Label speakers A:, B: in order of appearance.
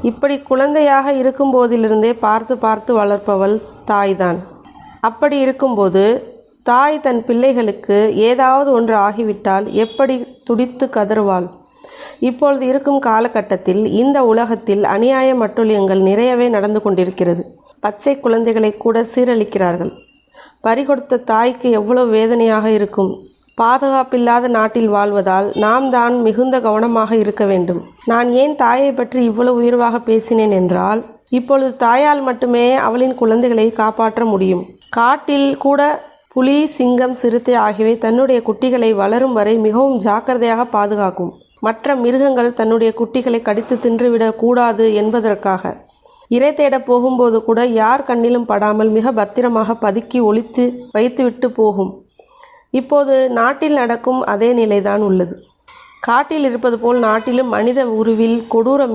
A: இப்படி குழந்தையாக இருக்கும்போதிலிருந்தே பார்த்து பார்த்து வளர்ப்பவள் தாய்தான். அப்படி இருக்கும்போது தாய் தன் பிள்ளைகளுக்கு ஏதாவது ஒன்று ஆகிவிட்டால் எப்படி துடித்து கதறுவாள்? இப்பொழுது இருக்கும் காலகட்டத்தில் இந்த உலகத்தில் அநியாய அட்டூழியங்கள் நிறையவே நடந்து கொண்டிருக்கிறது. பச்சை குழந்தைகளை கூட சீரழிக்கிறார்கள். பறிகொடுத்த தாய்க்கு எவ்வளவு வேதனையாக இருக்கும். பாதுகாப்பில்லாத நாட்டில் வாழ்வதால் நாம் தான் மிகுந்த கவனமாக இருக்க வேண்டும். நான் ஏன் தாயை பற்றி இவ்வளவு உயர்வாக பேசினேன் என்றால், இப்பொழுது தாயால் மட்டுமே அவளின் குழந்தைகளை காப்பாற்ற முடியும். காட்டில் கூட புலி, சிங்கம், சிறுத்தை ஆகியவை தன்னுடைய குட்டிகளை வளரும் வரை மிகவும் ஜாக்கிரதையாக பாதுகாக்கும். மற்ற மிருகங்கள் தன்னுடைய குட்டிகளை கடித்து தின்றுவிடக் கூடாது என்பதற்காக இரை தேட போகும்போது கூட யார் கண்ணிலும் படாமல் மிக பத்திரமாக பதுக்கி ஒளித்து வைத்துவிட்டு போகும். இப்போது நாட்டில் நடக்கும் அதே நிலைதான் உள்ளது. காட்டில் இருப்பது போல் நாட்டிலும் மனித உருவில் கொடூர